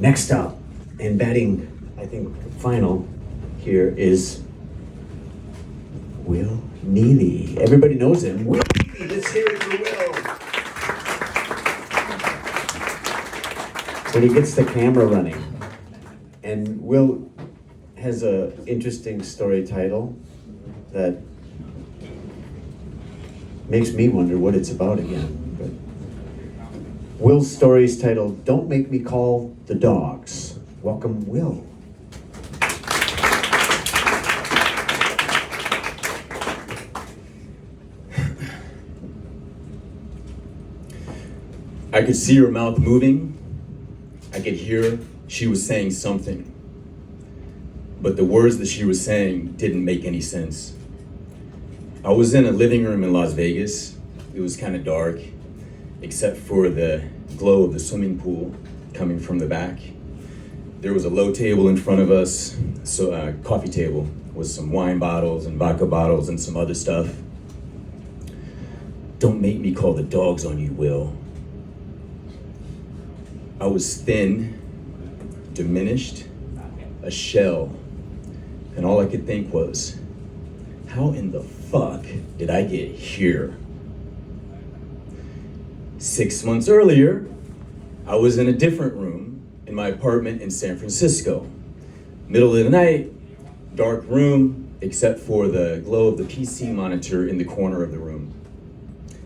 Next up, and batting, I think, final here is Will Nealy. Everybody knows him. Will Nealy, let's hear it for Will. When he gets the camera running. And Will has an interesting story title that makes me wonder what it's about again. But Will's story is titled, Don't Make Me Call the Dogs. Welcome, Will. I could see her mouth moving. I could hear she was saying something. But the words that she was saying didn't make any sense. I was in a living room in Las Vegas. It was kind of dark, except for the glow of the swimming pool coming from the back. There was a low table in front of us, so a coffee table with some wine bottles and vodka bottles and some other stuff. Don't make me call the dogs on you, Will. I was thin, diminished, a shell, and all I could think was, how in the fuck did I get here? 6 months earlier, I was in a different room in my apartment in San Francisco. Middle of the night, dark room, except for the glow of the PC monitor in the corner of the room.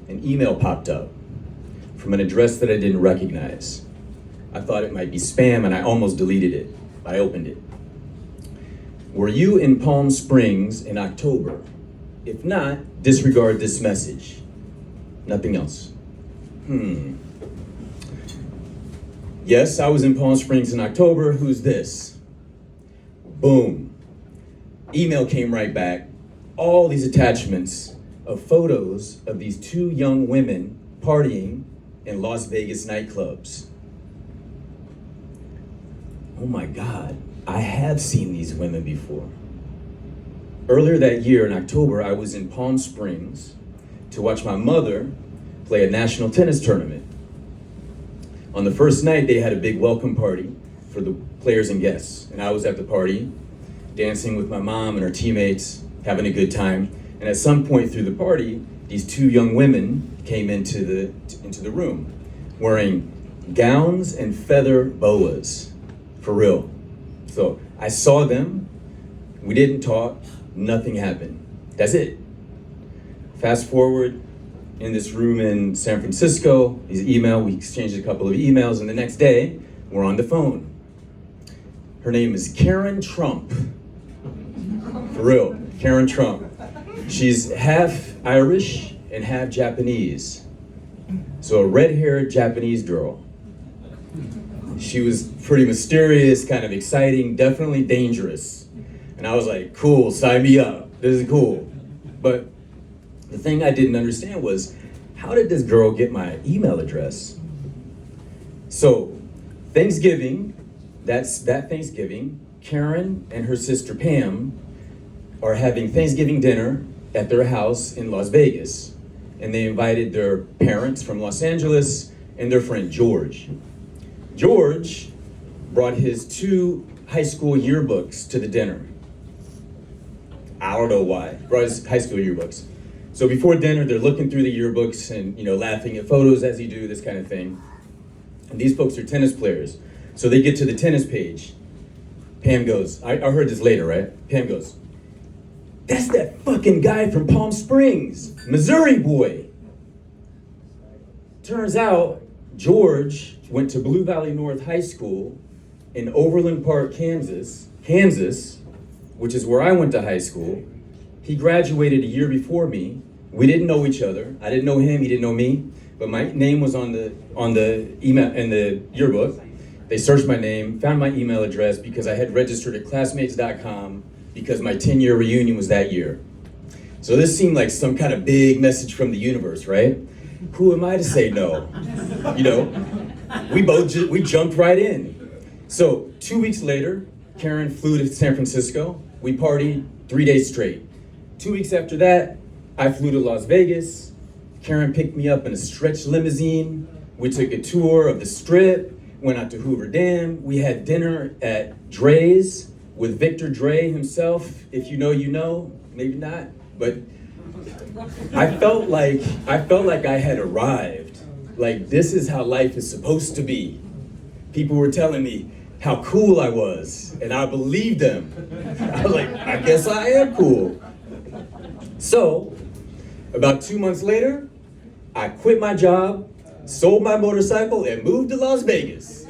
An email popped up from an address that I didn't recognize. I thought it might be spam and I almost deleted it. I opened it. Were you in Palm Springs in October? If not, disregard this message. Nothing else. Yes, I was in Palm Springs in October. Who's this? Boom. Email came right back. All these attachments of photos of these two young women partying in Las Vegas nightclubs. Oh my God, I have seen these women before. Earlier that year in October, I was in Palm Springs to watch my mother play a national tennis tournament. On the first night, they had a big welcome party for the players and guests. And I was at the party, dancing with my mom and her teammates, having a good time. And at some point through the party, these two young women came into the room wearing gowns and feather boas. For real. So I saw them, we didn't talk, nothing happened. That's it. Fast forward, in this room in San Francisco, we exchanged a couple of emails, and the next day, we're on the phone. Her name is Karen Trump. For real, Karen Trump. She's half Irish and half Japanese. So a red-haired Japanese girl. She was pretty mysterious, kind of exciting, definitely dangerous. And I was like, cool, sign me up. This is cool. But the thing I didn't understand was, how did this girl get my email address? So Thanksgiving, that Thanksgiving, Karen and her sister Pam are having Thanksgiving dinner at their house in Las Vegas. And they invited their parents from Los Angeles and their friend George. George brought his 2 high school yearbooks to the dinner. I don't know why. Brought his high school yearbooks. So before dinner, they're looking through the yearbooks and laughing at photos as you do, this kind of thing. And these folks are tennis players. So they get to the tennis page. Pam goes, I heard this later, right? Pam goes, that's that fucking guy from Palm Springs, Missouri boy. Turns out George went to Blue Valley North High School in Overland Park, Kansas, which is where I went to high school. He graduated a year before me. We didn't know each other. I didn't know him, he didn't know me, but my name was on the email in the yearbook. They searched my name, found my email address because I had registered at classmates.com because my 10-year reunion was that year. So this seemed like some kind of big message from the universe, right? Who am I to say no? We jumped right in. So 2 weeks later, Karen flew to San Francisco. We partied 3 days straight. 2 weeks after that, I flew to Las Vegas. Karen picked me up in a stretch limousine. We took a tour of the Strip. went out to Hoover Dam. We had dinner at Dre's with Victor Dre himself. If you know, you know, maybe not, but I felt like I had arrived. Like, this is how life is supposed to be. People were telling me how cool I was, and I believed them. I was like, I guess I am cool. So, about 2 months later, I quit my job, sold my motorcycle, and moved to Las Vegas.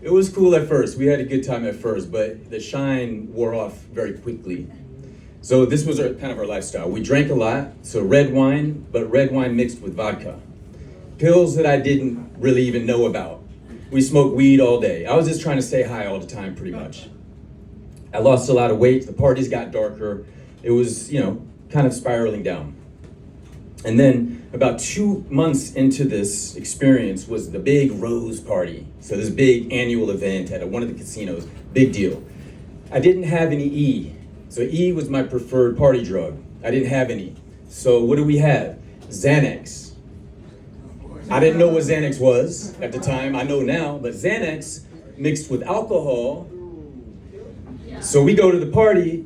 It was cool at first. We had a good time at first, but the shine wore off very quickly. So this was kind of our lifestyle. We drank a lot, so red wine, but red wine mixed with vodka. Pills that I didn't really even know about. We smoked weed all day. I was just trying to stay high all the time, pretty much. I lost a lot of weight. The parties got darker. It was, kind of spiraling down. And then about 2 months into this experience was the big Rose Party. So this big annual event at one of the casinos, big deal. I didn't have any E. So E was my preferred party drug. I didn't have any. So what do we have? Xanax. I didn't know what Xanax was at the time. I know now, but Xanax mixed with alcohol. So we go to the party,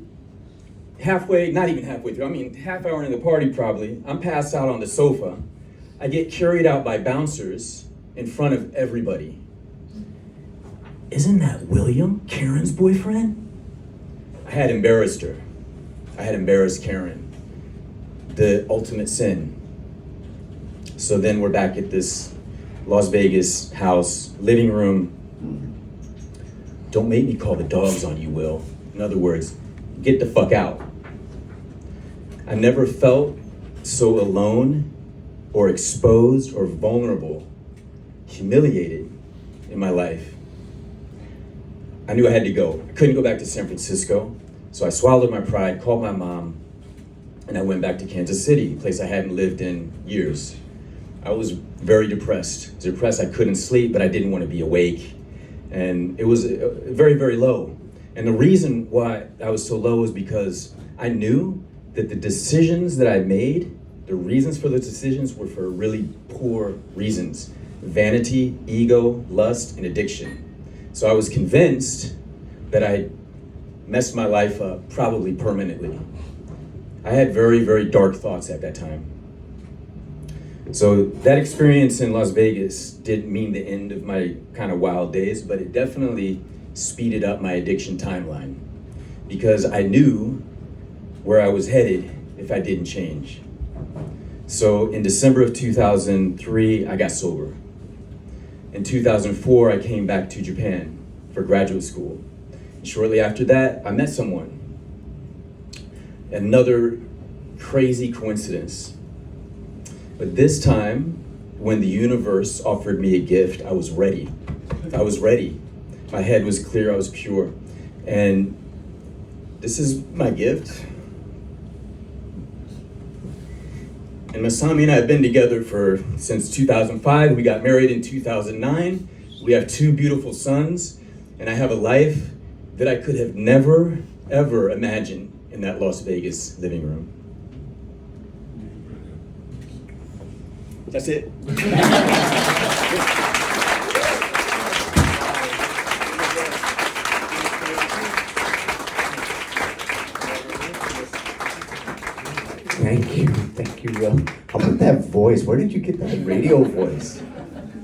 halfway, not even halfway through, half hour into the party probably. I'm passed out on the sofa. I get carried out by bouncers in front of everybody. Isn't that William, Karen's boyfriend? I had embarrassed her. I had embarrassed Karen. The ultimate sin. So then we're back at this Las Vegas house, living room. Don't make me call the dogs on you, Will. In other words, get the fuck out. I never felt so alone or exposed or vulnerable, humiliated in my life. I knew I had to go. I couldn't go back to San Francisco. So I swallowed my pride, called my mom, and I went back to Kansas City, a place I hadn't lived in years. I was very depressed. I was depressed, I couldn't sleep, but I didn't want to be awake. And it was very, very low. And the reason why I was so low was because I knew that the decisions that I made, the reasons for the decisions were for really poor reasons. Vanity, ego, lust, and addiction. So I was convinced that I messed my life up, probably permanently. I had very, very dark thoughts at that time. So that experience in Las Vegas didn't mean the end of my kind of wild days, but it definitely speeded up my addiction timeline because I knew where I was headed if I didn't change. So in December of 2003, I got sober. In 2004, I came back to Japan for graduate school. Shortly after that, I met someone. Another crazy coincidence. But this time, when the universe offered me a gift, I was ready. I was ready. My head was clear, I was pure. And this is my gift. And Masami and I have been together since 2005. We got married in 2009. We have 2 beautiful sons. And I have a life that I could have never, ever imagined in that Las Vegas living room. That's it. Thank you, Will. How about that voice? Where did you get that radio voice?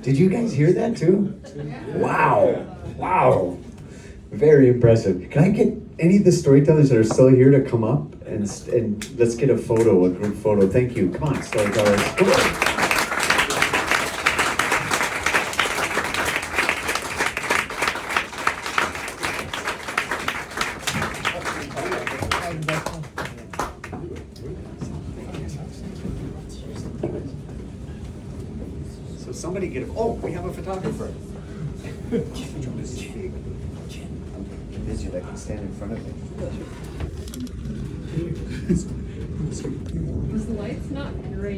Did you guys hear that too? Wow. Very impressive. Can I get any of the storytellers that are still here to come up and let's get a group photo. Thank you. Come on, storytellers. Come on. So somebody we have a photographer. I'm busy, I can stand in front of me. Was the lights not great?